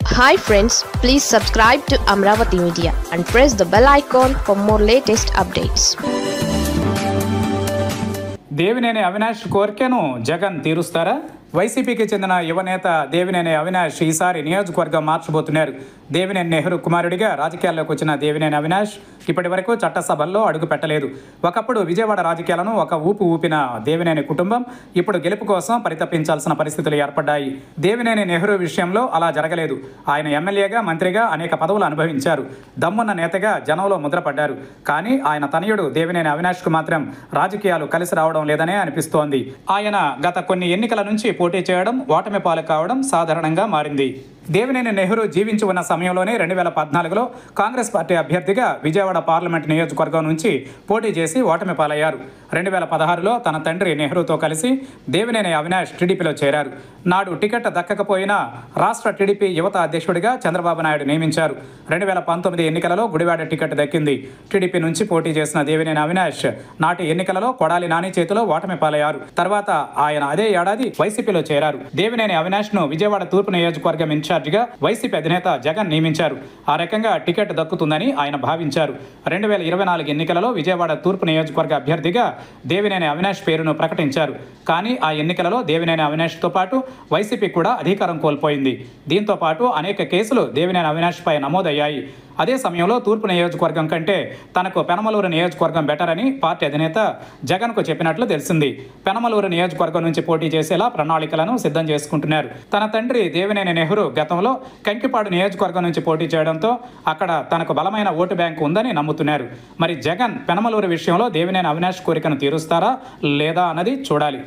Hi friends, please subscribe to Amravati Media and press the bell icon for more latest updates. Devineni Avinash కోరికను జగన్ తీరుస్తారా? వైసీపీకి చెందిన యువనేత దేవినేని అవినాష్ ఈసారి నియోజకవర్గం మార్చబోతున్నారు. దేవినేని నెహ్రూ కుమారుడిగా రాజకీయాల్లోకి వచ్చిన దేవినేని అవినాష్ ఇప్పటి వరకు చట్టసభల్లో అడుగు పెట్టలేదు. ఒకప్పుడు విజయవాడ రాజకీయాలను ఒక ఊపు ఊపిన దేవినేని కుటుంబం ఇప్పుడు గెలుపు కోసం పరితపించాల్సిన పరిస్థితులు ఏర్పడ్డాయి. దేవినేని నెహ్రూ విషయంలో అలా జరగలేదు. ఆయన ఎమ్మెల్యేగా, మంత్రిగా అనేక పదవులు అనుభవించారు. దమ్మున్న నేతగా జనంలో ముద్రపడ్డారు. కానీ ఆయన తనయుడు దేవినేని అవినాష్కు మాత్రం రాజకీయాలు కలిసి రావడం లేదనే అనిపిస్తోంది. ఆయన గత కొన్ని ఎన్నికల నుంచి పోటీ చేయడం, ఓటమి పాలు కావడం సాధారణంగా మారింది. దేవినేని నెహ్రూ జీవించి ఉన్న సమయంలోనే 2014లో కాంగ్రెస్ పార్టీ అభ్యర్థిగా విజయవాడ పార్లమెంట్ నియోజకవర్గం నుంచి పోటీ చేసి ఓటమి పాలయ్యారు. 2016లో తన తండ్రి నెహ్రూతో కలిసి దేవినేని అవినాష్ టీడీపీలో చేరారు. నాడు టికెట్ దక్కకపోయినా రాష్ట్ర టీడీపీ యువత అధ్యక్షుడిగా చంద్రబాబు నాయుడు నియమించారు. 2019 ఎన్నికలలో గుడివాడ టికెట్ దక్కింది. టీడీపీ నుంచి పోటీ చేసిన దేవినేని అవినాష్ నాటి ఎన్నికలలో కొడాలి నాని చేతిలో ఓటమి పాలయ్యారు. తర్వాత ఆయన అదే ఏడాది వైసీపీలో చేరారు. దేవినేని అవినాష్ ను విజయవాడ తూర్పు నియోజకవర్గం ఇన్ఛార్జిగా వైసీపీ అధినేత జగన్ నియమించారు. ఆ రకంగా టికెట్ దక్కుతుందని ఆయన భావించారు. 2024 ఎన్నికలలో విజయవాడ తూర్పు నియోజకవర్గ అభ్యర్థిగా దేవినేని అవినాష్ పేరును ప్రకటించారు. కానీ ఆ ఎన్నికలలో దేవినేని అవినాష్తో పాటు వైసీపీ కూడా అధికారం కోల్పోయింది. దీంతో పాటు అనేక కేసులు దేవినేని అవినాష్ పై నమోదయ్యాయి. అదే సమయంలో తూర్పు నియోజకవర్గం కంటే తనకు పెనమలూరు నియోజకవర్గం బెటర్ అని పార్టీ అధినేత జగన్కు చెప్పినట్లు తెలిసింది. పెనమలూరు నియోజకవర్గం నుంచి పోటీ చేసేలా ప్రణాళికలను సిద్ధం చేసుకుంటున్నారు. తన తండ్రి దేవినేని నెహ్రూ గతంలో కంకిపాడు నియోజకవర్గం నుంచి పోటీ చేయడంతో అక్కడ తనకు బలమైన ఓటు బ్యాంకు ఉందని నమ్ముతున్నారు. మరి జగన్ పెనమలూరు విషయంలో దేవినేని అవినాష్ కోరికను తీరుస్తారా లేదా అన్నది చూడాలి.